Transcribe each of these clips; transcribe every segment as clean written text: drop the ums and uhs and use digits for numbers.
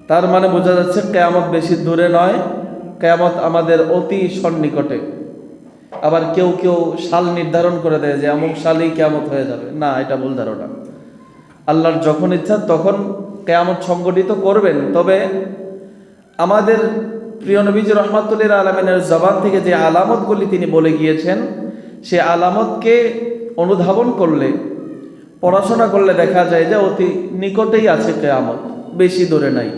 তার মানে বোঝা যাচ্ছে কিয়ামত বেশি দূরে নয়, কিয়ামত আমাদের অতি সন্নিকটে। আবার কেউ কেউ সাল নির্ধারণ করে দেয় যে অমুক সালেই কিয়ামত হয়ে যাবে, না, এটা ভুল ধারণা। আল্লাহর যখন ইচ্ছা তখন কিয়ামত সংগঠিত করবেন। তবে আমাদের প্রিয় নবীজি রহমাতুল্লিল আলামিনের জবান থেকে যে আলামতগুলি তিনি বলে গিয়েছেন, সে আলামতকে অনুধাবন করলে, পড়াশোনা করলে দেখা যায় যে অতি নিকটেই আছে কিয়ামত, বেশি দূরে নাই।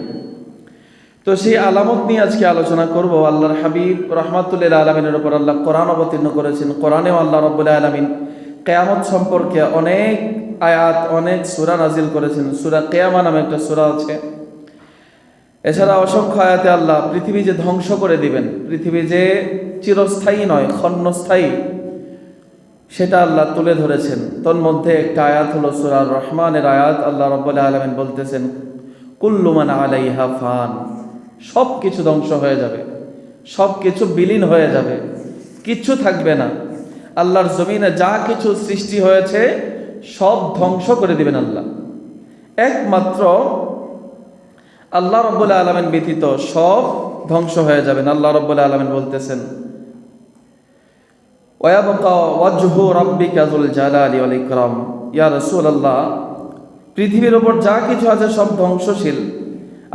তো সেই আলামত নিয়ে আজকে আলোচনা করব। আল্লাহর হাবিব রহমাতুল্লিল আলামিনের উপর আল্লাহ কোরআন অবতীর্ণ করেছেন। কোরআনেও আল্লাহ রাব্বুল আলামিন কিয়ামত সম্পর্কে অনেক আয়াত, অনেক সূরা নাজিল করেছেন। সূরা কিয়ামা নামে একটা সূরা আছে। এছাড়া অসংখ্য আয়াতে আল্লাহ পৃথিবী যে ধ্বংস করে দিবেন, পৃথিবী যে চিরস্থায়ী নয়, ক্ষণস্থায়ী, সেটা আল্লাহ তুলে ধরেছেন। তন্মধ্যে একটা আয়াত হলো সূরা রহমানের আয়াত। আল্লাহ রাব্বুল আলামিন বলতেছেন, কুল্লু মান আলাইহা ফান, সব কিছু ধ্বংস হয়ে যাবে, সব কিছু বিলীন হয়ে যাবে, কিচ্ছু থাকবে না। আল্লাহর জমিনে যা কিছু সৃষ্টি হয়েছে সব ধ্বংস করে দিবেন আল্লাহ। একমাত্র আল্লাহ রাব্বুল আলামিন ব্যতীত সব ধ্বংস হয়ে যাবেন। আল্লাহ রাব্বুল আলামিন বলতেছেন, ওয়ায়াবকা ওয়াজহু রাব্বিকা যুল জালালি ওয়াল ইকরাম। ইয়া রাসূলুল্লাহ, পৃথিবীর ওপর যা কিছু আছে সব ধ্বংসশীল,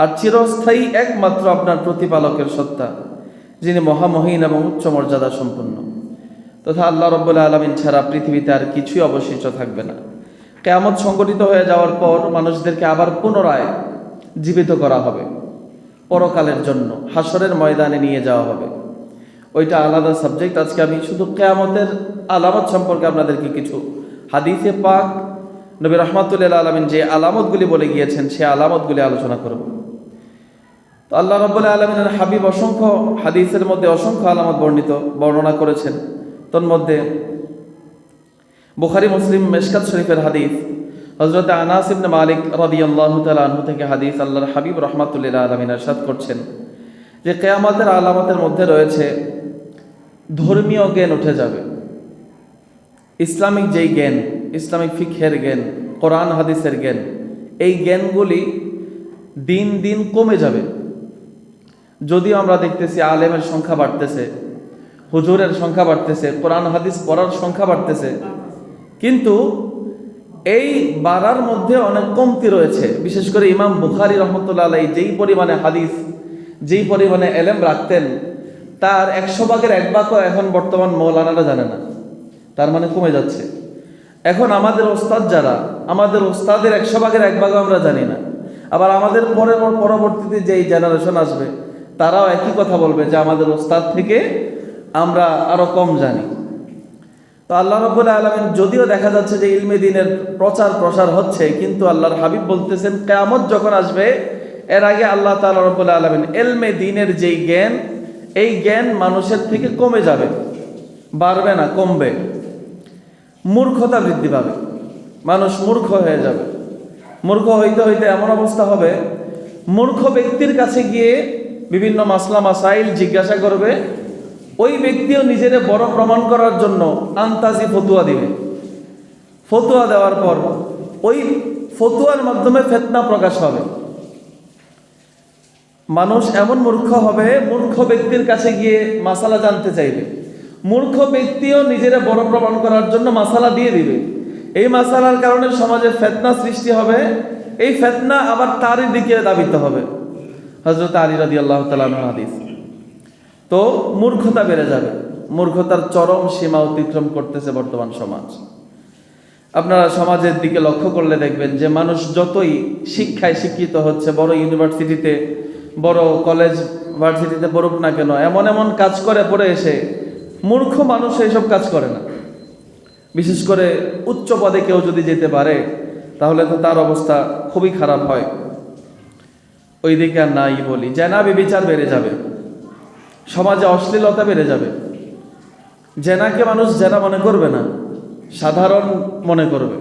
আর চিরস্থায়ী একমাত্র আপনার প্রতিপালকের সত্তা, যিনি মহামহিন এবং উচ্চ মর্যাদা সম্পন্ন। তথা আল্লাহ রাব্বুল আলামিন ছাড়া পৃথিবীতে আর কিছুই অবশিষ্ট থাকবে না। কিয়ামত সংগঠিত হয়ে যাওয়ার পর মানুষদেরকে আবার পুনরায় জীবিত করা হবে, পরকালের জন্য হাসরের ময়দানে নিয়ে যাওয়া হবে। ওইটা আলাদা সাবজেক্ট। আজকে আমি শুধু কিয়ামতের আলামত সম্পর্কে আপনাদেরকে কিছু হাদিসে পাক নবী রহমাতুল্লিল আলামিন যে আলামতগুলি বলে গিয়েছেন, সে আলামতগুলি আলোচনা করব। তো আল্লাহ রাব্বুল আলামিনের হাবিব অসংখ্য হাদিসের মধ্যে অসংখ্য আলামত বর্ণনা করেছেন। তন্মধ্যে বুখারী মুসলিম মিশকাত শরীফের হাদিস, হযরত আনাস ইবনে মালিক রাদিয়াল্লাহু তাআলা আনহু থেকে হাদিস, আল্লাহর হাবিব রহমাতুল্লিল আলামিন ইরশাদ করছেন যে কিয়ামতের আলামতের মধ্যে রয়েছে ধর্মীয় জ্ঞান উঠে যাবে। ইসলামিক যেই জ্ঞান, ইসলামিক ফিকহের জ্ঞান, কোরআন হাদিসের জ্ঞান, এই জ্ঞানগুলি দিন দিন কমে যাবে। যদিও আমরা দেখতেছি আলেমের সংখ্যা বাড়তেছে, হুজুরের সংখ্যা বাড়তেছে, কোরআন হাদিস পড়ার সংখ্যা বাড়তেছে, কিন্তু এই বাড়ার মধ্যে অনেক কমতি রয়েছে। বিশেষ করে ইমাম বুখারী রহমতুল্লাহ আলাইহি যেই পরিমাণে হাদিস, যেই পরিমাণে এলেম রাখতেন, তার 100 ভাগের 1 ভাগও এখন বর্তমান মৌলানারা জানে না। তার মানে কমে যাচ্ছে। এখন আমাদের ওস্তাদ যারা, আমাদের ওস্তাদের 100 ভাগের 1 ভাগও আমরা জানি না। আবার আমাদের পরবর্তীতে যেই জেনারেশন আসবে, তারাও একই কথা বলবে যে আমাদের ওস্তাদ থেকে আমরা আরো কম জানি। তো আল্লাহ রাব্বুল আলামিন, যদিও দেখা যাচ্ছে যে ইলমে দ্বীনের প্রচার প্রসার হচ্ছে, কিন্তু আল্লাহর হাবিব বলতেছেন কিয়ামত যখন আসবে, এর আগে আল্লাহ তাআলা রাব্বুল আলামিন ইলমে দ্বীনের যেই জ্ঞান, এই জ্ঞান মানুষের থেকে কমে যাবে, বাড়বে না, কমবে। মূর্খতা বৃদ্ধি পাবে, মানুষ মূর্খ হয়ে যাবে। মূর্খ হইতে হইতে এমন অবস্থা হবে, মূর্খ ব্যক্তির কাছে গিয়ে বিভিন্ন মাসলা মাসাইল জিজ্ঞাসা করবে, ওই ব্যক্তিও নিজের বড় প্রমাণ করার জন্য আন্তাজি ফতুয়া দিবে। ফতুয়া দেওয়ার পর ওই ফতুয়ার মাধ্যমে ফিতনা প্রকাশ হবে। মানুষ এমন মূর্খ হবে, মূর্খ ব্যক্তির কাছে গিয়ে মাসালা জানতে চাইবে, মূর্খ ব্যক্তিও নিজের বড় প্রমাণ করার জন্য মাসালা দিয়ে দিবে। এই মাসালার কারণে সমাজে ফিতনা সৃষ্টি হবে। এই ফিতনা আবার তারই দিকে ধাবিত হবে। হযরত আলী রাদিয়াল্লাহু তাআলা আনহু হাদিস। তো মূর্খতা বেড়ে যাবে, মূর্খতার চরম সীমা অতিক্রম করতেছে বর্তমান সমাজ। আপনারা সমাজের দিকে লক্ষ্য করলে দেখবেন যে মানুষ যতই শিক্ষায় শিক্ষিত হচ্ছে, বড় ইউনিভার্সিটিতে, বড় কলেজ ভার্সিটিতে পড়ুক না কেন, এমন এমন কাজ করে পড়ে এসে মূর্খ মানুষ এইসব কাজ করে না। বিশেষ করে উচ্চ পদে কেউ যদি যেতে পারে, তাহলে তো তার অবস্থা খুবই খারাপ হয়। ওই দিকে আর নাই বলি, জেনা ব্যভিচার বেড়ে যাবে, সমাজে অশ্লীলতা বেড়ে যাবে। জেনাকে মানুষ জেনা মনে করবে না, সাধারণ মনে করবে।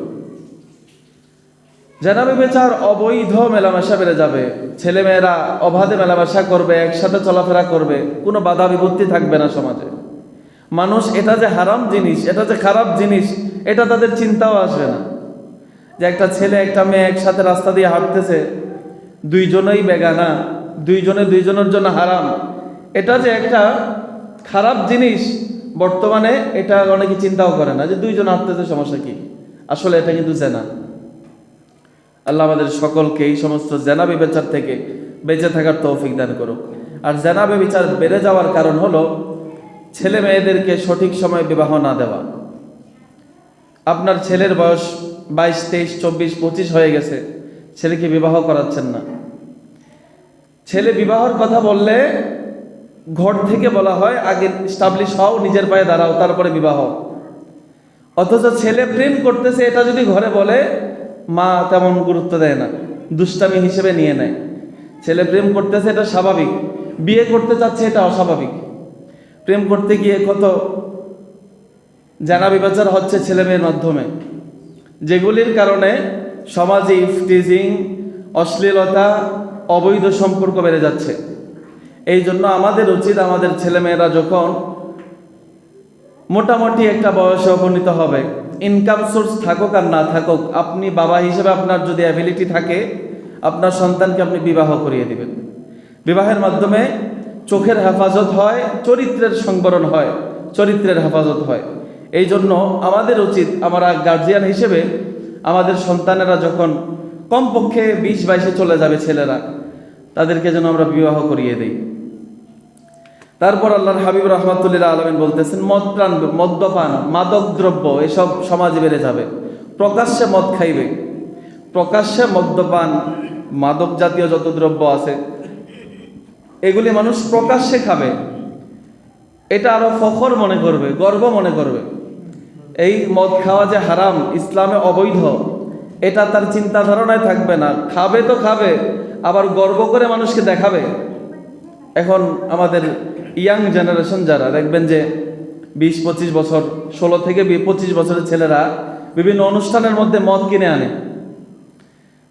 জেনা ব্যভিচার, অবৈধ মেলামেশা বেড়ে যাবে। ছেলেমেয়েরা অবাধে মেলামেশা করবে, একসাথে চলাফেরা করবে, কোনো বাধা বিপত্তি থাকবে না সমাজে। মানুষ এটা যে হারাম জিনিস, এটা যে খারাপ জিনিস, এটা তাদের চিন্তাও আসবে না। যে একটা ছেলে একটা মেয়ে একসাথে রাস্তা দিয়ে হাঁটতেছে, দুইজনেই বেগানা, দুইজনের জন্য হারাম, এটা যে একটা খারাপ জিনিস বর্তমানে এটা অনেকে চিন্তাও করে না যে দুইজন হাঁটতেছে সমস্যা কি। আসলে এটা কিন্তু জেনা। আল্লাহ আমাদের সকলকে এই সমস্ত জেনা ব্যভিচার থেকে বেঁচে থাকার তৌফিক দান করুক। আর জেনা ব্যভিচার বেড়ে যাওয়ার কারণ হলো ছেলে মেয়েদেরকে সঠিক সময়ে বিবাহ না দেওয়া। আপনার ছেলের বয়স 22, 23, 24, 25 হয়ে গেছে, ছেলেকে বিবাহ করাচ্ছেন না। ছেলে বিবাহের কথা বললে ঘর থেকে বলা হয় আগে স্টাবলিশ হও, নিজের পায়ে দাঁড়াও, তারপরে বিবাহ। অথচ ছেলে প্রেম করতেছে এটা যদি ঘরে বলে, মা তেমন গুরুত্ব দেয় না, দুষ্টামি হিসেবে নিয়ে নেয়। ছেলে প্রেম করতেছে এটা স্বাভাবিক, বিয়ে করতে চাচ্ছে এটা অস্বাভাবিক। প্রেম করতে গিয়ে কত জানা বিবেচার হচ্ছে ছেলে মেয়ের মাধ্যমে, যেগুলির কারণে সমাজে ইফটিজিং, অশ্লীলতা, অবৈধ সম্পর্ক বেড়ে যাচ্ছে। এই জন্য আমাদের উচিত আমাদের ছেলেমেয়েরা যখন মোটামুটি একটা বয়সে উপনীত হবে, ইনকাম সোর্স থাকুক আর না থাকুক, আপনি বাবা হিসেবে আপনার যদি অ্যাবিলিটি থাকে, আপনার সন্তানকে আপনি বিবাহ করিয়ে দিবেন। বিবাহের মাধ্যমে চোখের হেফাজত হয়, চরিত্রের সংবরণ হয়, চরিত্রের হেফাজত হয়। এই জন্য আমাদের উচিত, আমরা গার্জিয়ান হিসেবে আমাদের সন্তানেরা যখন কমপক্ষে 20-22-এ চলে যাবে ছেলেরা, তাদেরকে যেন আমরা বিবাহ করিয়ে দিই। তারপর আল্লাহর হাবিব রাহমাতুল্লাহ আলামিন বলতেছেন, মদ্যপান, মাদক দ্রব্য এসব সমাজে বেড়ে যাবে। প্রকাশ্যে মদ খাইবে, প্রকাশ্যে মদ্যপান, মাদক জাতীয় যত দ্রব্য আছে এগুলি মানুষ প্রকাশ্যে খাবে, এটা আরো ফখর মনে করবে, গর্ব মনে করবে। এই মদ খাওয়া যে হারাম, ইসলামে অবৈধ, এটা তার চিন্তা ধারণায় থাকবে না। খাবে তো খাবে, আবার গর্ব করে মানুষকে দেখাবে। এখন আমাদের ইয়াং জেনারেশন যারা দেখবেন যে 20-25 বছর, 16 থেকে 25 বছরের ছেলেরা বিভিন্ন অনুষ্ঠানের মধ্যে মদ কিনে আনে।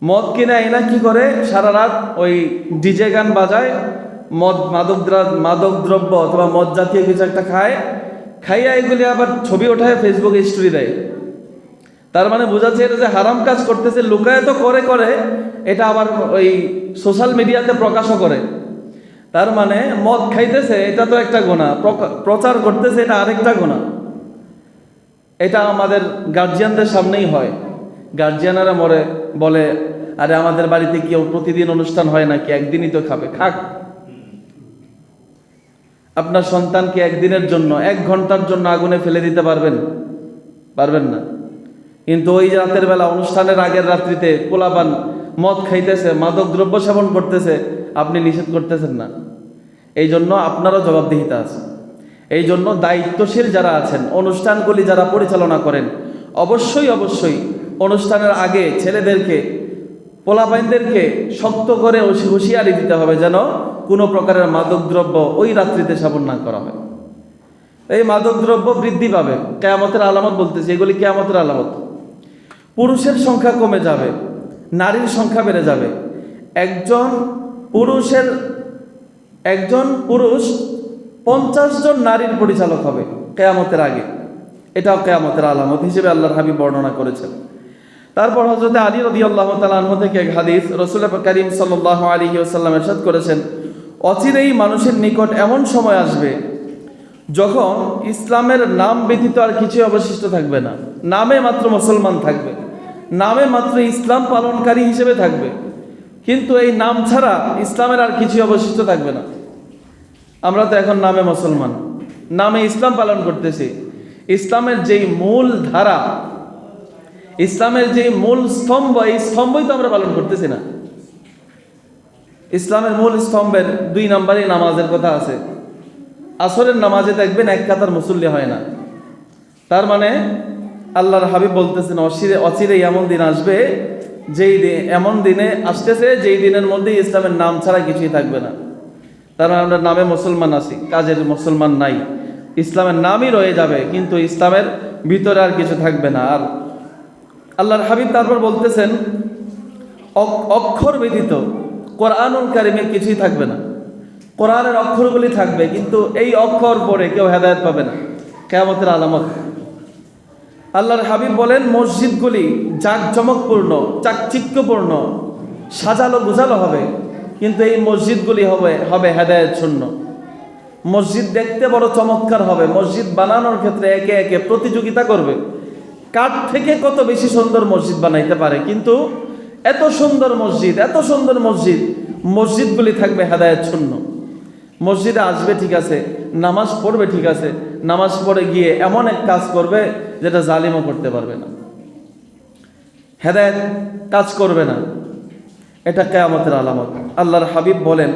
মদ কিনে আইনা কি করে, সারা রাত ওই ডিজে গান বাজায়, মাদক দ্রব্য অথবা মদ জাতীয় কিছু একটা খায়, খাইয়া এগুলি আবার ছবি ওঠায় ফেসবুকে স্টোরি দেয়। তার মানে বোঝাচ্ছে এটা যে হারাম কাজ করতেছে, লুকায় তো করে এটা আবার ওই সোশ্যাল মিডিয়াতে প্রকাশও করে। তার মানে মদ খাইতেছে এটা তো একটা গুনাহ, প্রচার করতেছে এটা আরেকটা গুনাহ। এটা আমাদের গার্জিয়ানদের সামনেই হয়। গার্জিয়ানেরা বলে, আরে আমাদের বাড়িতে কেউ প্রতিদিন অনুষ্ঠান হয় নাকি, একদিনই তো খাবে, খাক। আপনার সন্তানকে একদিনের জন্য, 1 ঘন্টার জন্য আগুনে ফেলে দিতে পারবেন না। কিন্তু ওই রাতের বেলা, অনুষ্ঠানের আগের রাত্রিতে পোলাপান মদ খাইতেছে, মাদক দ্রব্য সেবন করতেছে, আপনি নিষেধ করতেছেন না। এই জন্য আপনারও জবাবদিহিতা আছে। এই জন্য দায়িত্বশীল যারা আছেন, অনুষ্ঠানগুলি যারা পরিচালনা করেন, অবশ্যই অনুষ্ঠানের আগে ছেলেদেরকে, পোলাপাইনদেরকে শক্ত করে হুঁশিয়ারি দিতে হবে যেন কোনো প্রকারের মাদক দ্রব্য ওই রাত্রিতে সেবন না করা হয়। এই মাদক দ্রব্য বৃদ্ধি পাবে, কিয়ামতের আলামত বলতেছে, এগুলি কিয়ামতের আলামত। পুরুষের সংখ্যা কমে যাবে, নারীর সংখ্যা বেড়ে যাবে। একজন পুরুষ 50 জন নারীর পরিচালক হবে কিয়ামতের আগে। এটাও কিয়ামতের আলামত হিসেবে আল্লাহর হাবিব বর্ণনা করেছেন। তারপর হযরত আলী রাদিয়াল্লাহু তাআলা আনহু থেকে এক হাদিস, রাসূল করিম সাল্লাল্লাহু আলাইহি ওয়াসাল্লাম ইরশাদ করেছেন, অচিরেই মানুষের নিকট এমন সময় আসবে যখন ইসলামের নাম ব্যতীত আর কিছুই অবশিষ্ট থাকবে না। নামে মাত্র মুসলমান থাকবে, নামে মাত্র ইসলাম পালনকারী হিসেবে থাকবে, কিন্তু এই নাম ছাড়া ইসলামের আর কিছুই অবশিষ্ট থাকবে না। আমরা তো এখন নামে মুসলমান, নামে ইসলাম পালন করতেছি। ইসলামের যেই মূল ধারা, ইসলামের যেই মূল স্তম্ভ, এই স্তম্ভই তো আমরা পালন করতেছি না। ইসলামের মূল স্তম্ভের 2 নম্বরে নামাজের কথা আছে। আসরের নামাজে দেখবেন 1 কাতার মুসল্লি হয় না। তার মানে আল্লাহর হাবিব বলতেছেন, অচিরে এমন দিন আসবে, এমন দিনে আসতেছে যেই দিনের মধ্যে ইসলামের নাম ছাড়া কিছুই থাকবে না। তার মানে আমরা নামে মুসলমান আছি, কাজের মুসলমান নাই। ইসলামের নামই রয়ে যাবে, কিন্তু ইসলামের ভিতরে আর কিছু থাকবে না। আর আল্লাহর হাবিব তারপর বলতেছেন, অক্ষর ব্যতীত কোরআনুল কারীমের কিছুই থাকবে না। কোরআনের অক্ষরগুলি থাকবে, কিন্তু এই অক্ষর পড়ে কেউ হেদায়েত পাবে না। কিয়ামতের আলামত। আল্লাহর হাবিব বলেন, মসজিদগুলি জাঁকজমকপূর্ণ, চাকচিক্যপূর্ণ, সাজালো গুজালো হবে, কিন্তু এই মসজিদগুলি হবে হেদায়েত শূন্য। মসজিদ দেখতে বড় চমৎকার হবে, মসজিদ বানানোর ক্ষেত্রে একে একে প্রতিযোগিতা করবে, কাঠ থেকে কত বেশি সুন্দর মসজিদ বানাইতে পারে। কিন্তু এত সুন্দর মসজিদগুলি থাকবে হেদায়েত শূন্য। মসজিদে আসবে ঠিক আছে, নামাজ পড়বে ঠিক আছে, নামাজ পড়ে গিয়ে এমন এক কাজ করবে যেটা জালিমও করতে পারবে না, হেদায়েত কাজ করবে না। এটা কিয়ামতের আলামত। আল্লাহর হাবিব বলেন,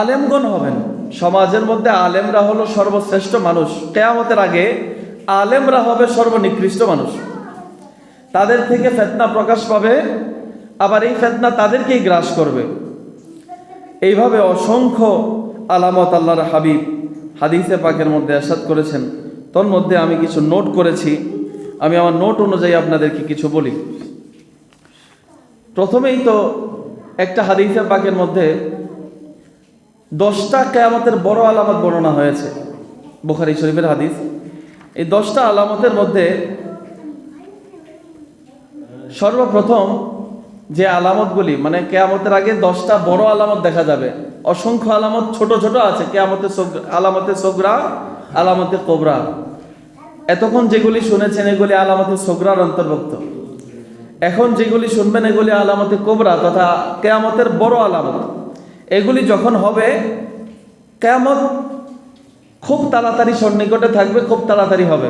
আলেমগণ হবেন, সমাজের মধ্যে আলেমরা হলো সর্বশ্রেষ্ঠ মানুষ। কিয়ামতের আগে আলেমরা হবে সর্বনিকৃষ্ট মানুষ। তাদের থেকে ফিতনা প্রকাশ পাবে, আবার এই ফিতনা তাদেরকেই গ্রাস করবে। এইভাবে অসংখ্য আলামত আল্লাহর হাবিব হাদিসে পাকের মধ্যে ইরশাদ করেছেন। তোর মধ্যে আমি কিছু নোট করেছি, আমি আমার নোট অনুযায়ী আপনাদেরকে কিছু বলি। প্রথমেই তো একটা হাদিসে পাকের মধ্যে 10টা কিয়ামতের বড় আলামত বর্ণনা হয়েছে, বুখারী শরীফের হাদিস। এই 10টা আলামতের মধ্যে সর্বপ্রথম যে আলামতগুলি, মানে কিয়ামতের আগে 10টা বড় আলামত দেখা যাবে, অসংখ্য আলামত ছোট ছোট আছে, আলামতে সগরা, আলামতে কোবরা। এতক্ষণ যেগুলি শুনেছেন এগুলি আলামতে সগরার অন্তর্ভুক্ত। এখন যেগুলি শুনবেন এগুলি আলামতে কোবরা তথা কিয়ামতের বড় আলামত। এগুলি যখন হবে, কিয়ামত খুব তাড়াতাড়ি সন্নিকটে থাকবে, খুব তাড়াতাড়ি হবে।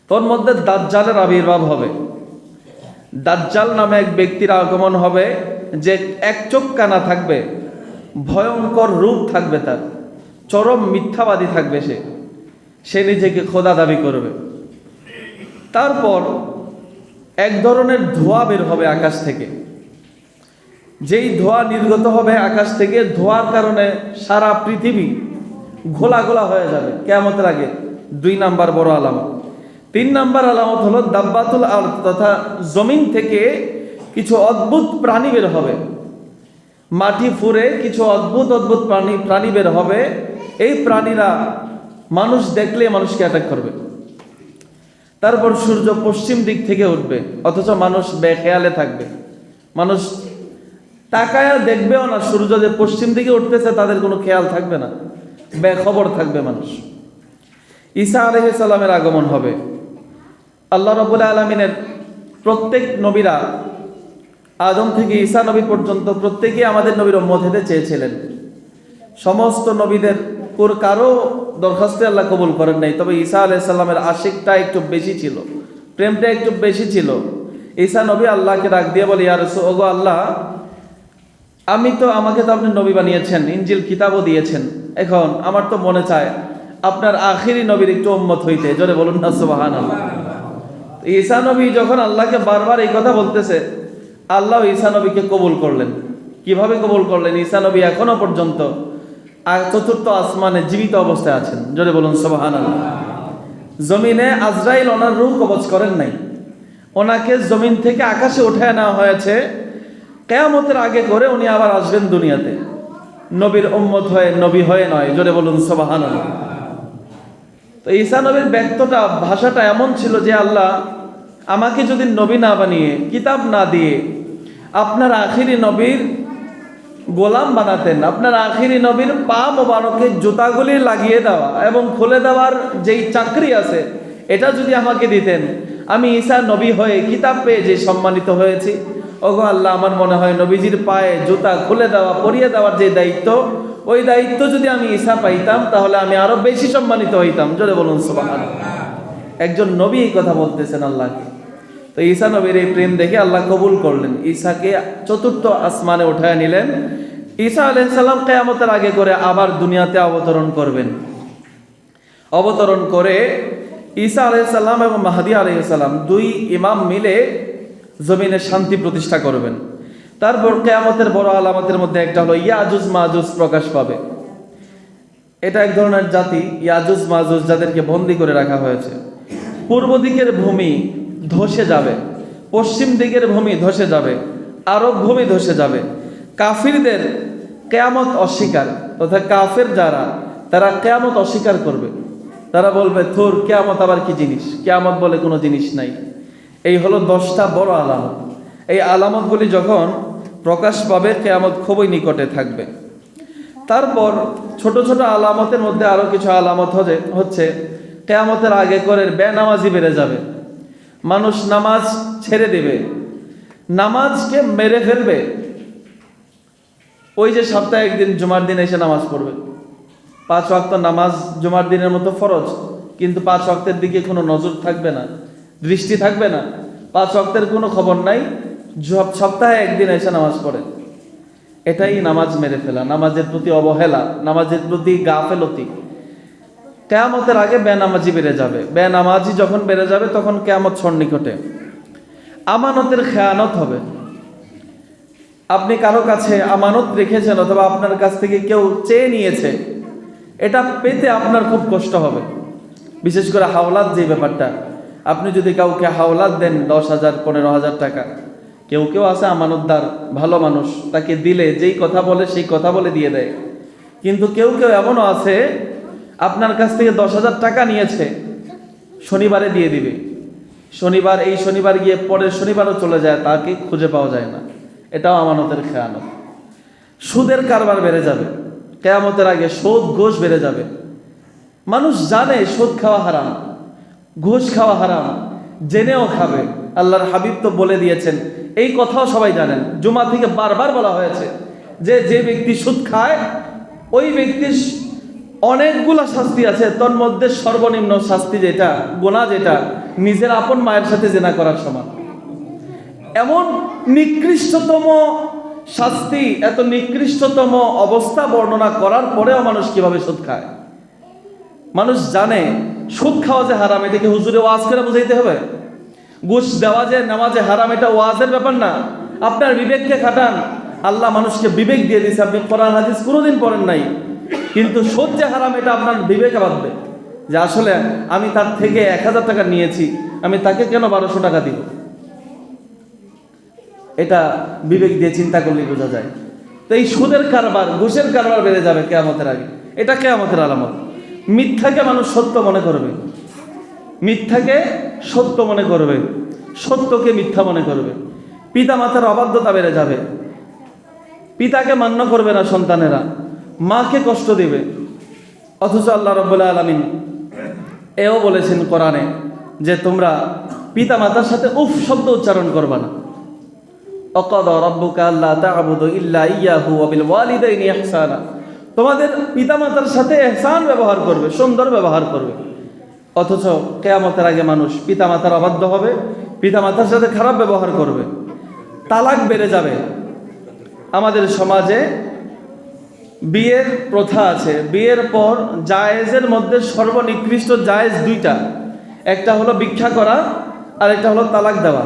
তোর মধ্যে দাজ্জালের আবির্ভাব হবে। দাজ্জাল নামে এক ব্যক্তির আগমন হবে, যে এক চোখ কানা থাকবে, ভয়ঙ্কর রূপ থাকবে তার, চরম মিথ্যাবাদী থাকবে, সে নিজেকে খোদা দাবি করবে। তারপর এক ধরনের ধোঁয়া বের হবে আকাশ থেকে। যেই ধোঁয়া নির্গত হবে আকাশ থেকে, ধোঁয়ার কারণে সারা পৃথিবী ঘোলা ঘোলা হয়ে যাবে কিয়ামতের আগে। 2 নাম্বার বড় আলামত। 3 নাম্বার আলামত হলো দাব্বাতুল আরদ তথা জমিন থেকে কিছু অদ্ভুত প্রাণী বের হবে। মাটি ফুঁড়ে কিছু অদ্ভুত প্রাণী বের হবে। এই প্রাণীরা মানুষ দেখলে মানুষকে অ্যাটাক করবে। তারপর সূর্য পশ্চিম দিক থেকে উঠবে, অথচ মানুষ বেখেয়ালে থাকবে, মানুষ তাকায়া দেখবেও না সূর্য যে পশ্চিম দিকে উঠতেছে, তাদের কোনো খেয়াল থাকবে না, বেখবর থাকবে মানুষ। ঈসা আলাইহিস সালামের আগমন হবে। আল্লাহ রাব্বুল আলামিনের প্রত্যেক নবীরা, আদম থেকে ঈসা নবী পর্যন্ত, প্রত্যেকেই আমাদের নবীর উম্মত হতে চেয়েছিলেন। সমস্ত নবীদের কারো দরখাস্তে আল্লাহ কবুল করেন নাই, তবে ঈসা আলাইহিস সালামের আশিকটা একটু বেশি ছিল, প্রেমটা একটু বেশি ছিল। ঈসা নবী আল্লাহকে ডাক দিয়ে বলে, ইয়া রাসূল, ওগো আল্লাহ, আমাকে তো আপনি নবী বানিয়েছেন, ইনজিল কিতাবও দিয়েছেন, এখন আমার তো মনে চায় আপনার আখিরি নবীর একটু উম্মত হইতে। জোরে বলুন না সুবহানাল্লাহ। ঈসা নবী যখন আল্লাহকে বারবার এই কথা বলতেছে, আল্লাহ ঈসা নবীকে কবুল করলেন। কিভাবে কবুল করলেন? ঈসা নবী এখনো পর্যন্ত চতুর্থ আসমানে জীবিত অবস্থায় আছেন। জোরে বলুন সুবহানাল্লাহ। জমিনে আজরাইল ওনার রূহ কবজ করেন নাই, ওনাকে জমিন থেকে আকাশে উঠায় নেওয়া হয়েছে। কিয়ামতের আগে করে উনি আবার আসবেন দুনিয়াতে, নবীর উম্মত হয়ে, নবী হয়ে নয়। জোরে বলুন সুবহানাল্লাহ। তো ঈসা নবীর ব্যক্তটা, ভাষাটা এমন ছিল যে, আল্লাহ আমাকে যদি নবী না বানিয়ে, কিতাব না দিয়ে আপনার আখিরি নবীর গোলাম বানাতেন, আপনার আখিরি নবীর পা মোবারকে জুতাগুলি লাগিয়ে দেওয়া এবং খুলে দেওয়ার যেই চাকরি আছে, এটা যদি আমাকে দিতেন, আমি ঈসা নবী হয়ে কিতাব পেয়ে যে সম্মানিত হয়েছি, ওগো আল্লাহ, আমার মনে হয় নবীজির পায়ে জুতা খুলে দেওয়া, পরিয়ে দেওয়ার যে দায়িত্ব, ওই দায়িত্ব যদি আমি ঈসা পাইতাম, তাহলে আমি আরো বেশি সম্মানিত হইতাম। জোরে বলুন সুবহানাল্লাহ। একজন নবী এই কথা বলতেছেন আল্লাহকে। তো ঈসা নবীর এই প্রেম দেখে আল্লাহ কবুল করলেন, ঈসাকে চতুর্থ আসমানে উঠায় নিলেন। ঈসা আলাইহিস সালাম কিয়ামতের আগে করে আবার দুনিয়াতে অবতরণ করবেন। অবতরণ করে ঈসা আলাইহিস সালাম এবং মাহদী আলাইহিস সালাম 2 ইমাম মিলে জমিনে শান্তি প্রতিষ্ঠা করবেন। তারপর কিয়ামতের বড় আলামতের মধ্যে একটা হলো ইয়াজুজ মাজুজ প্রকাশ পাবে। এটা এক ধরনের জাতি, ইয়াজুজ মাজুজ, যাদেরকে বন্দী করে রাখা হয়েছে। পূর্ব দিকের ভূমি ধসে যাবে, পশ্চিম দিকের ভূমি ধসে যাবে, আরব ভূমি ধসে যাবে। কাফিরদের কিয়ামত অস্বীকার, তথা কাফের যারা, তারা কিয়ামত অস্বীকার করবে। তারা বলবে, থুর, কিয়ামত আবার কি জিনিস, কিয়ামত বলে কোনো জিনিস নাই। এই হলো 10টা বড় আলামত। এই আলামতগুলি যখন প্রকাশ পাবে, কিয়ামত খুবই নিকটে থাকবে। তারপর ছোট ছোট আলামতের মধ্যে আরও কিছু আলামত হচ্ছে কিয়ামতের আগে করে বেনামাজি বেড়ে যাবে। মানুষ নামাজ ছেড়ে দেবে, নামাজকে মেরে ফেলবে। ওই যে সপ্তাহে একদিন জুমার দিন এসে নামাজ পড়বে, 5 ওয়াক্ত নামাজ জুমার দিনের মতো ফরজ, কিন্তু 5 ওয়াক্তের দিকে কোনো নজর থাকবে না, দৃষ্টি থাকবে না, 5 ওয়াক্তের কোনো খবর নাই, সপ্তাহে একদিন এসে নামাজ পড়ে। এটাই নামাজ মেরে ফেলা, নামাজের প্রতি অবহেলা, নামাজের প্রতি গাফেলতি। কিয়ামতের আগে বেনামাজি বেড়ে যাবে। বেনামাজি যখন বেড়ে যাবে তখন কিয়ামত সন্নিকটে। আমানতের খেয়ানত হবে। আপনি কারো কাছে আমানত রেখেছেন অথবা আপনার কাছ থেকে কেউ চেয়ে নিয়েছে, এটা পেতে আপনার খুব কষ্ট হবে। বিশেষ করে হাওলাত যে ব্যাপারটা, আপনি যদি কাউকে হাওলাত দেন 10,000 15,000 টাকা, কেউ কেউ আছে আমানতদার ভালো মানুষ, তাকে দিলে যেই কথা বলে সেই কথা বলে দিয়ে দেয়। কিন্তু কেউ কেউ এমনও আছে আপনার কাছ থেকে 10,000 টাকা নিয়েছে, শনিবারে দিয়ে দিবে, এই শনিবার গিয়ে পরের শনিবারও চলে যায়, তাকে খুঁজে পাওয়া যায় না। এটাও আমানতের খেয়ানত। সুদের কারবার বেড়ে যাবে কিয়ামতের আগে, সুদ ঘুষ বেড়ে যাবে। মানুষ জানে সুদ খাওয়া হারাম, ঘুষ খাওয়া হারাম, জেনেও খাবে। আল্লাহর হাবিব তো বলে দিয়েছেন, এই কথাও সবাই জানেন, জুমা থেকে বারবার বলা হয়েছে যে ব্যক্তি সুদ খায় ওই ব্যক্তির অনেকগুলা শাস্তি আছে, তোর মধ্যে সর্বনিম্ন শাস্তি যেটা, গুনাহ যেটা, নিজের আপন মায়ের সাথে জেনা করার সমান। এমন নিকৃষ্টতম শাস্তি, এত নিকৃষ্টতম অবস্থা বর্ণনা করার পরেও মানুষ কিভাবে সুদ খায়। মানুষ জানে সুদ খাওয়া যে হারাম, এটাকে হুজুরে ওয়াজ করে বুঝাইতে হবে? ঘুষ দেওয়া যে নেওয়া যে হারাম, এটা ওয়াজের ব্যাপার না। আপনার বিবেককে খাটান। আল্লাহ মানুষকে বিবেক দিয়ে দিয়েছে, আপনি কোরআন হাদিস কোনোদিন পড়েন নাই, কিন্তু সুদ যে হারাম এটা আপনার বিবেকে বাঁধবে যে আসলে আমি তার থেকে 1,000 টাকা নিয়েছি, আমি তাকে কেন 1200 টাকা দিব। এটা বিবেক দিয়ে চিন্তা করলে বোঝা যায়। তো এই সুদের কারবার, ঘুষের কারবার বেড়ে যাবে কিয়ামতের আগে। এটা কিয়ামতের আলামত। মিথ্যাকে মানুষ সত্য মনে করবে, মিথ্যাকে সত্য মনে করবে, সত্যকে মিথ্যা মনে করবে। পিতামাতার অবাধ্যতা বেড়ে যাবে, পিতাকে মান্য করবে না সন্তানেরা, মাকে কষ্ট দেবে। অথচ আল্লাহ রাব্বুল আলামিন এও বলেছেন কোরআনে যে তোমরা পিতামাতার সাথে উফ শব্দ উচ্চারণ করবা না। ওয়াকাদা রাব্বুকা আল্লা তা'বুদু ইল্লা ইয়াহু ওয়া বিল ওয়ালিদাইনি ইহসানা। তোমাদের পিতামাতার সাথে ইহসান ব্যবহার করবে, সুন্দর ব্যবহার করবে। অথচ কিয়ামতের আগে মানুষ পিতামাতার অবাধ্য হবে, পিতামাতার সাথে খারাপ ব্যবহার করবে। তালাক বেড়ে যাবে। আমাদের সমাজে বিয়ের প্রথা আছে, বিয়ের পর জায়েজের মধ্যে সর্বনিকৃষ্ট জায়েজ 2টা, একটা হলো ভিক্ষা করা আর একটা হলো তালাক দেওয়া।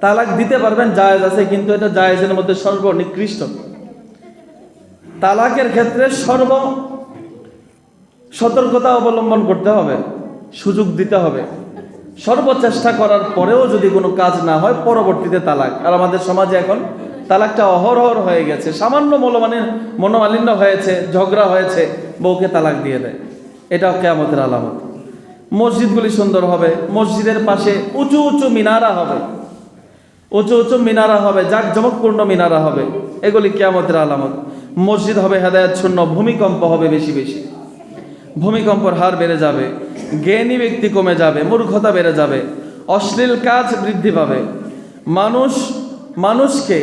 তালাক দিতে পারবেন, জায়েজ আছে, কিন্তু এটা জায়েজের মধ্যে সর্বনিকৃষ্ট। তালাকের ক্ষেত্রে সতর্কতা অবলম্বন করতে হবে, সুযোগ দিতে হবে। সর্বচেষ্টা করার পরেও যদি কোনো কাজ না হয়, পরবর্তীতে তালাক। আর আমাদের সমাজে এখন তালাকটা অহরহর হয়ে গেছে। সামান্য মনোমালিন্য হয়েছে, ঝগড়া হয়েছে, বউকে তালাক দিয়ে দেয়। এটাও কিয়ামতের আলামত। মসজিদগুলি সুন্দর হবে, মসজিদের পাশে উঁচু উঁচু মিনারা হবে, উঁচু উঁচু মিনারা হবে, জাঁকজমকপূর্ণ মিনারা হবে। এগুলি কিয়ামতের আলামত। মসজিদ হবে হেদায়েতশূন্য, ভূমিকম্প হবে বেশি বেশি, ভূমিকম্পের হার বেড়ে যাবে, জ্ঞানী ব্যক্তি কমে যাবে, মূর্খতা বেড়ে যাবে, অশ্লীল কাজ বৃদ্ধি পাবে, মানুষকে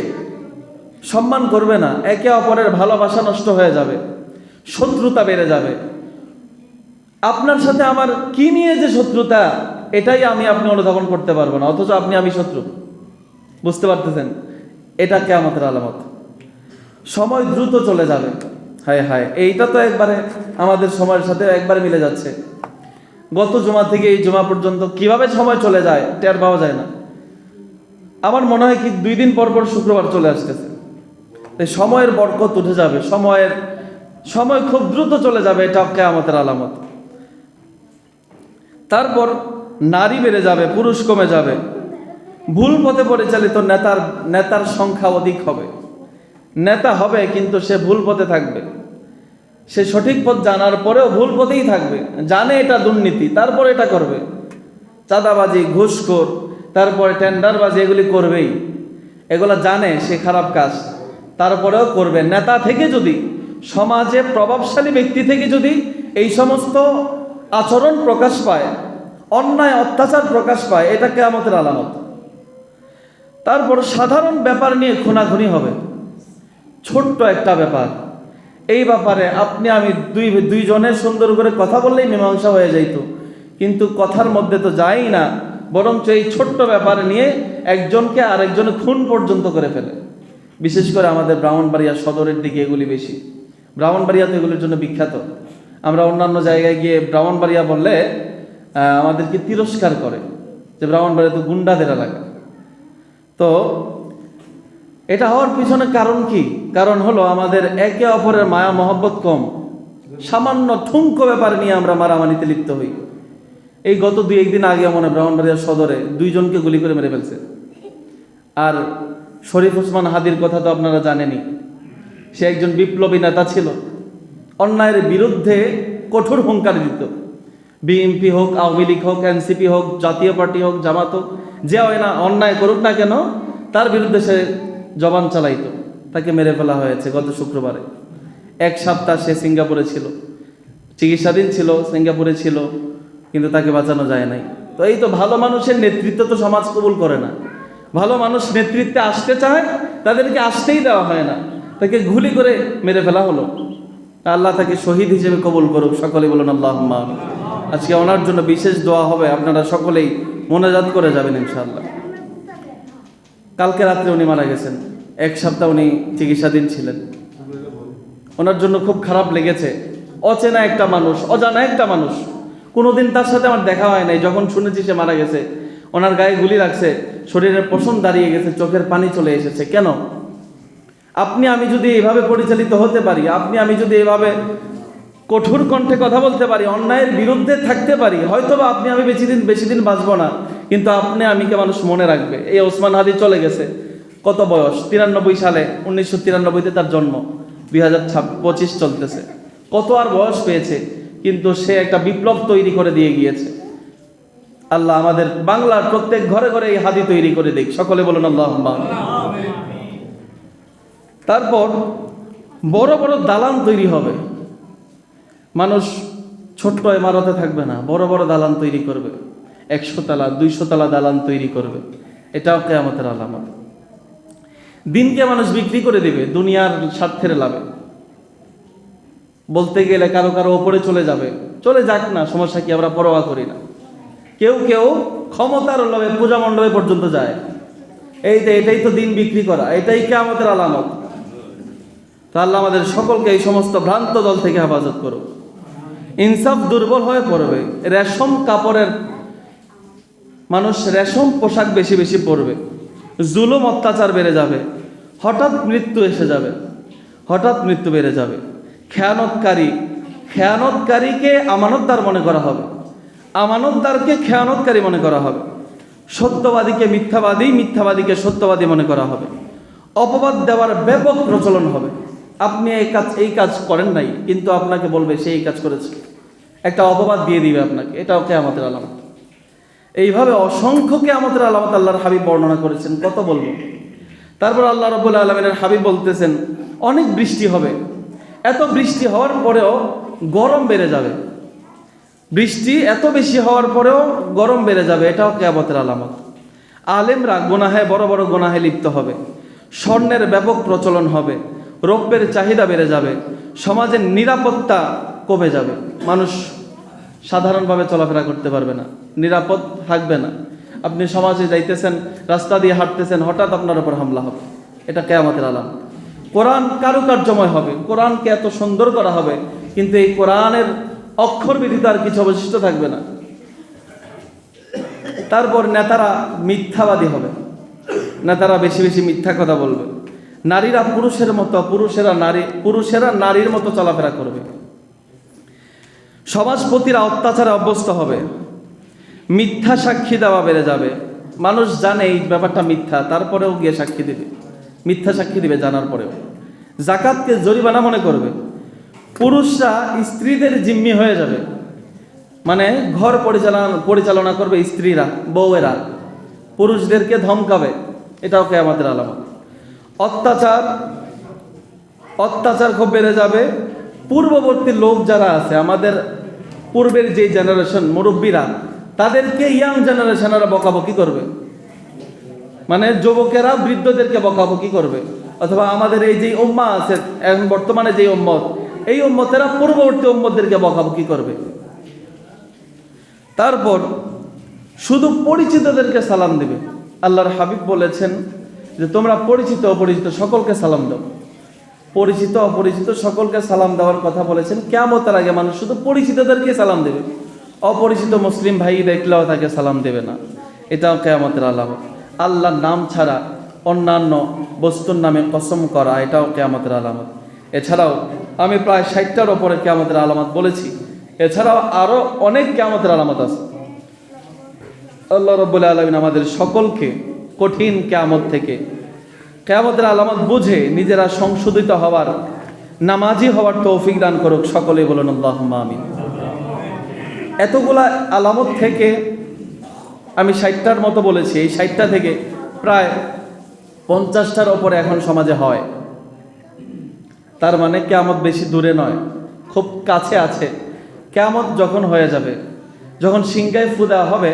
সম্মান করবে না, একে অপরের ভালোবাসা নষ্ট হয়ে যাবে, শত্রুতা বেড়ে যাবে। আপনার সাথে আমার কি নিয়ে যে শত্রুতা, এটাই আপনি অনুধাবন করতে পারবো না, অথচ আপনি আমি শত্রু। বুঝতে পারতেছেন? এটা কিয়ামতের আলামত। সময় দ্রুত চলে যাবে। হায় হায়, এইটা তো একবারে আমাদের সময়ের সাথে একবারে মিলে যাচ্ছে। গত জুমা থেকে এই জুমা পর্যন্ত কিভাবে সময় চলে যায় টের পাওয়া যায় না। আমার মনে হয় কি 2 দিন পর পর শুক্রবার চলে আসতেছে। এই সময়ের বরকত উঠে যাবে, সময় খুব দ্রুত চলে যাবে। এটা কিয়ামতের আলামত। তারপর নারী বেড়ে যাবে, পুরুষ কমে যাবে। ভুল পথে পরিচালিত নেতার সংখ্যা অধিক হবে। নেতা হবে কিন্তু সে ভুল পথে থাকবে, সে সঠিক পথ জানার পরেও ভুল পথেই থাকবে, জানে এটা দুর্নীতি, তারপরে এটা করবে। চাঁদাবাজি, ঘুষখোর, তারপরে টেন্ডারবাজি, এগুলি করবেই। এগুলা জানে সে খারাপ কাজ, তারপরেও করবে। নেতা থেকে যদি, সমাজে প্রভাবশালী ব্যক্তি থেকে যদি এই সমস্ত আচরণ প্রকাশ পায়, অন্যায় অত্যাচার প্রকাশ পায়, এটা কিয়ামতের আলামত। তারপর সাধারণ ব্যাপার নিয়ে খুনাখুনি হবে, ছোট্ট একটা ব্যাপার, এই ব্যাপারে আপনি আমি দুইজনের সুন্দর করে কথা বললেই মীমাংসা হয়ে যাইত, কিন্তু কথার মধ্যে তো যাই না, বরঞ্চ এই ছোট্ট ব্যাপার নিয়ে একজনকে আরেকজনে খুন পর্যন্ত করে ফেলে। বিশেষ করে আমাদের ব্রাহ্মণবাড়িয়া সদরের দিকে এগুলি বেশি। ব্রাহ্মণবাড়িয়া তো এগুলির জন্য বিখ্যাত। আমরা অন্যান্য জায়গায় গিয়ে ব্রাহ্মণবাড়িয়া বললে আমাদেরকে তিরস্কার করে, যে ব্রাহ্মণবাড়িয়া তো গুন্ডাদের এলাকা। তো এটা হওয়ার পিছনে কারণ কি? কারণ হলো আমাদের একে অপরের মায়া মহব্বত কম। সামান্য ঠুনকো ব্যাপার নিয়ে আমরা মারামারিতে লিপ্ত হই। এই গত 2-1 দিন আগে মনে ব্রাহ্মণবাড়িয়া সদরে 2 জনকে গুলি করে মেরে ফেলছে। আর শরীফ ওসমান হাদির কথা তো আপনারা জানেনই। সে একজন বিপ্লবী নেতা ছিল, অন্যায়ের বিরুদ্ধে কঠোর হুঙ্কার দিত। বিএনপি হোক, আওয়ামী লীগ হোক, এনসিপি হোক, জাতীয় পার্টি হোক, জামাত হোক, যে হয় না অন্যায় করুক না কেন, তার বিরুদ্ধে সে জবান চালাইতো। তাকে মেরে ফেলা হয়েছে গত শুক্রবারে। 1 সপ্তাহ সে সিঙ্গাপুরে ছিল, চিকিৎসাধীন ছিল, সিঙ্গাপুরে ছিল, কিন্তু তাকে বাঁচানো যায় নাই। তো এই তো ভালো মানুষের নেতৃত্ব তো সমাজ কবুল করে না। ভালো মানুষ নেতৃত্বে আসতে চায়, তাদেরকে আসতেই দেওয়া হয় না, তাকে গুলি করে মেরে ফেলা হলো। আল্লাহ তাকে শহীদ হিসেবে কবুল করুক, সকলেই বলুন আল্লাহুম্মা আমিন। আজকে ওনার জন্য বিশেষ দোয়া হবে, আপনারা সকলেই মোনাজাত করে যাবেন ইনশাআল্লাহ। কালকে রাত্রে উনি মারা গেছেন, 1 সপ্তাহ উনি চিকিৎসাধীন ছিলেন। ওনার জন্য খুব খারাপ লেগেছে। অচেনা একটা মানুষ, অজানা একটা মানুষ, কোনোদিন তার সাথে আমার দেখা হয় নাই। যখন শুনেছি সে মারা গেছে, ওনার গায়ে গুলি লাগছে, শরীরের পশম দাঁড়িয়ে গেছে, চোখের পানি চলে এসেছে। কেন? আপনি আমি যদি এইভাবে পরিচালিত হতে পারি, আপনি আমি যদি এইভাবে কঠোর কণ্ঠে কথা বলতে পারি, অন্যায়ের বিরুদ্ধে থাকতে পারি, হয়তোবা আপনি আমি বেশি দিন বাঁচবো না, কিন্তু আপনি আমিকে মানুষ মনে রাখবে। এই ওসমান হাদি চলে গেছে, কত বয়স? 93 সালে, 1993-তে তার জন্ম, 2025 চলতেছে। কত আর বয়স পেয়েছে, কিন্তু সে একটা বিপ্লব তৈরি করে দিয়ে গিয়েছে। আল্লাহ আমাদের বাংলার প্রত্যেক ঘরে ঘরে এই হাদি তৈরি করে দিক, সকলে বলুন আল্লাহুম্মা আমিন। তারপর বড় বড় দালান তৈরি হবে। মানুষ ছোট্ট ইমারতে থাকবে না, বড় বড় দালান তৈরি করবে, 100 তলা 200 তলা দালান তৈরি করবে। এটাও কিয়ামতের আলামত। দিনকে মানুষ বিক্রি করে দিবে দুনিয়ার স্বার্থের লাভে। বলতে গেলে কারো কারো ওপরে চলে যাবে, চলে যাক না, সমস্যা কি, আমরা পরোয়া করি না। কেউ কেউ ক্ষমতার লোভে পূজা মণ্ডপে পর্যন্ত যায়। এটাই তো দিন বিক্রি করা, এটাই কিয়ামতের আলামত। তো আল্লাহ আমাদের সকলকে এই সমস্ত ভ্রান্ত দল থেকে হেফাজত করুক। ইনসাফ দুর্বল হয়ে পড়বে। রেশম কাপড়ের মানুষ রেশম পোশাক বেশি বেশি পরবে, জুলুম অত্যাচার বেড়ে যাবে, হঠাৎ মৃত্যু এসে যাবে, হঠাৎ মৃত্যু বেড়ে যাবে। খেয়ানতকারীকে আমানতদার মনে করা হবে, আমানতদারকে খেয়ানতকারী মনে করা হবে, সত্যবাদীকে মিথ্যাবাদী, মিথ্যাবাদীকে সত্যবাদী মনে করা হবে। অপবাদ দেওয়ার ব্যাপক প্রচলন হবে। আপনি এই কাজ করেন নাই, কিন্তু আপনাকে বলবে সে এই কাজ করেছে, একটা অপবাদ দিয়ে দিবে আপনাকে। এটাও কিয়ামতের আলামত। এইভাবে অসংখ্য কিয়ামতের আলামত আল্লাহর হাবিব বর্ণনা করেছেন, কত বলবো। তারপর আল্লাহ রাব্বুল আলামিনের হাবিব বলতেছেন অনেক বৃষ্টি হবে। এত বৃষ্টি হওয়ার পরেও গরম বেড়ে যাবে। বৃষ্টি এত বেশি হওয়ার পরেও গরম বেড়ে যাবে, এটাও কিয়ামতের আলামত। আলেমরা গুনাহে, বড় বড় গুনাহে লিপ্ত হবে। স্বর্ণের ব্যাপক প্রচলন হবে, রৌপ্যের চাহিদা বেড়ে যাবে, সমাজের নিরাপত্তা কমে যাবে। মানুষ সাধারণভাবে চলাফেরা করতে পারবে না, নিরাপদ থাকবে না। আপনি সমাজে যাইতেছেন, রাস্তা দিয়ে হাঁটতেছেন, হঠাৎ আপনার উপর হামলা হবে, এটা কিয়ামতের আলামত। কোরআন কারুকার্যময় হবে, কোরআনকে এত সুন্দর করা হবে, কিন্তু এই কোরআনের অক্ষর ব্যতীত আর কিছু অবশিষ্ট থাকবে না। তারপর নেতারা মিথ্যাবাদী হবে, নেতারা বেশি বেশি মিথ্যা কথা বলবে। নারীরা পুরুষের মতো, পুরুষেরা নারীর মতো চলাফেরা করবে। সমাজপতিরা অত্যাচারে অভ্যস্ত হবে, মিথ্যা সাক্ষী দেওয়া বেড়ে যাবে। মানুষ জানে এই ব্যাপারটা মিথ্যা, তারপরেও গিয়ে সাক্ষী দিবে, মিথ্যা সাক্ষী দিবে জানার পরেও। জাকাতকে জরিমানা মনে করবে। পুরুষরা স্ত্রীদের জিম্মি হয়ে যাবে, মানে ঘর পরিচালনা করবে স্ত্রীরা, বউয়েরা পুরুষদেরকে ধমকাবে, এটাও কিয়ামতের আলামত। অত্যাচার খুব বেড়ে যাবে। পূর্ববর্তী লোক যারা আছে, আমাদের পূর্বের যে জেনারেশন মুরব্বীরা, তাদেরকে ইয়াং জেনারেশনেরা বকাবকি করবে, মানে যুবকেরা বৃদ্ধদেরকে বকাবকি করবে। অথবা আমাদের এই যে উম্মাহ আছে এখন বর্তমানে যে উম্মত, এই উম্মতেরা পূর্ববর্তী উম্মতদেরকে বকাবকি করবে। তারপর শুধু পরিচিতদেরকে সালাম দিবে। আল্লাহর হাবিব বলেছেন যে তোমরা পরিচিত অপরিচিত সকলকে সালাম দাও। পরিচিত অপরিচিত সকলকে সালাম দেওয়ার কথা বলেছেন। কিয়ামতের আগে মানুষ শুধু পরিচিতদেরকে সালাম দেবে, অপরিচিত মুসলিম ভাই দেখলেও তাকে সালাম দেবে না। এটাও কিয়ামতের আলামত। আল্লাহর নাম ছাড়া অন্যান্য বস্তুর নামে কসম করা, এটাও কিয়ামতের আলামত। এছাড়াও আমি প্রায় 60টার ওপরে কিয়ামতের আলামত বলেছি। এছাড়াও আরও অনেক কিয়ামতের আলামত আছে। আল্লাহ রাব্বুল আলামিন আমাদের সকলকে কঠিন কিয়ামত থেকে, কিয়ামতের আলামত বুঝে নিজেরা সংশোধিত হওয়ার, নামাজি হওয়ার তৌফিক দান করুক। সকলেই বলুন আল্লাহুম্মা আমিন। এতগুলা আলামত থেকে আমি 60টার মতো বলেছি। এই 60টা থেকে প্রায় 50টার ওপরে এখন সমাজে হয়। তার মানে কিয়ামত বেশি দূরে নয়, খুব কাছে আছে। কিয়ামত যখন হয়ে যাবে, যখন সিংহায় ফু দেওয়া হবে,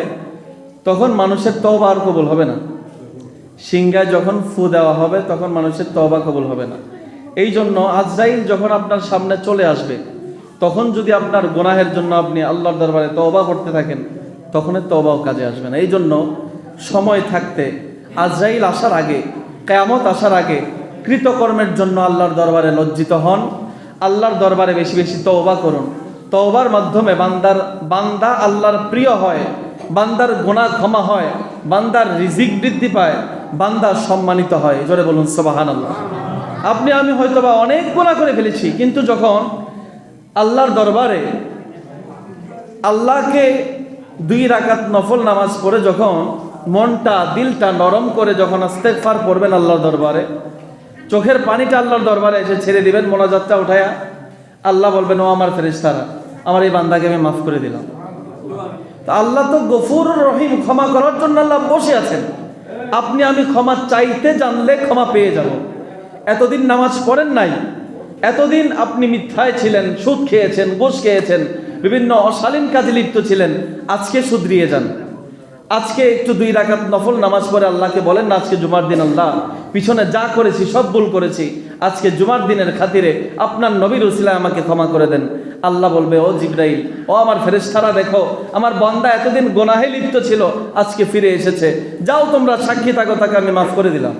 তখন মানুষের তওবা আর কবুল হবে না। সিংহায় যখন ফু দেওয়া হবে তখন মানুষের তওবা কবুল হবে না। এই জন্য আজরাইল যখন আপনার সামনে চলে আসবে, তখন যদি আপনার গুনাহের জন্য আপনি আল্লাহর দরবারে তওবা করতে থাকেন, তখন তওবাও কাজে আসবে না। এই জন্য সময় থাকতে, আজরাইল আসার আগে, কিয়ামত আসার আগে কৃতকর্মের জন্য আল্লাহর দরবারে লজ্জিত হন, আল্লাহর দরবারে বেশি বেশি তওবা করুন। তওবার মাধ্যমে বান্দা আল্লাহর প্রিয় হয়, বান্দার গুনাহ ক্ষমা হয়, বান্দার রিজিক বৃদ্ধি পায়, বান্দা সম্মানিত হয়। জোরে বলুন সুবহানাল্লাহ। আপনি আমি হয়তোবা অনেক গুনাহ করে ফেলেছি, কিন্তু যখন আল্লাহর দরবারে আল্লাহকে 2 রাকাত নফল নামাজ পড়ে যখন মনটা দিলটা নরম করে যখন ইস্তেগফার পড়বেন আল্লাহর দরবারে, চোখের পানিটা আল্লাহর দরবারে এসে ছেড়ে দিবেন, মোনাজাতটা উঠায়া, আল্লাহ বলবেন ও আমার ফেরেশতারা, আমার এই বান্দাকে আমি মাফ করে দিলাম। তা আল্লাহ তো গফুরুর রহিম, ক্ষমা করার জন্য আল্লাহ বসে আছেন। আপনি আমি ক্ষমা চাইতে জানলে ক্ষমা পেয়ে যাব। এতদিন নামাজ পড়েন নাই, এতদিন আপনি মিথ্যায় ছিলেন, সুদ খেয়েছেন, ঘুষ খেয়েছেন, বিভিন্ন অশালীন কাজে লিপ্ত ছিলেন, আজকে শুধরিয়ে যান। আজকে একটু 2 রাকাত নফল নামাজ পড়ে আল্লাহকে বলেন না, আজকে জুমার দিন আল্লাহ, পিছনে যা করেছি সব ভুল করেছি, আজকে জুমার দিনের খাতিরে আপনার নবীর উসিলায় আমাকে ক্ষমা করে দেন। আল্লাহ বলবে ও জিবরাইল, ও আমার ফেরেশতারা, দেখো আমার বান্দা এতদিন গুনাহে লিপ্ত ছিল, আজকে ফিরে এসেছে, যাও তোমরা সাক্ষী থাকো, তাকে আমি মাফ করে দিলাম।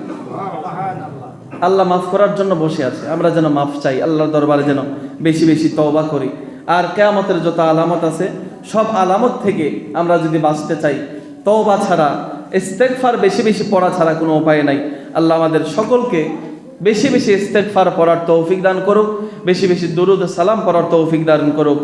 আল্লাহ মাফ করার জন্য বসে আছে। আমরা যেন মাফ চাই, আল্লাহর দরবারে যেন বেশি বেশি তওবা করি। আর কিয়ামতের যত আলামত আছে, সব আলামত থেকে আমরা যদি বাঁচতে চাই, তওবা ছাড়া, ইস্তেগফার বেশি বেশি পড়া ছাড়া কোনো উপায় নাই। আল্লাহ আমাদের সকলকে বেশি বেশি ইস্তেগফার পড়ার তৌফিক দান করুক, বেশি বেশি দুরুদ সালাম পড়ার তৌফিক দান করুক।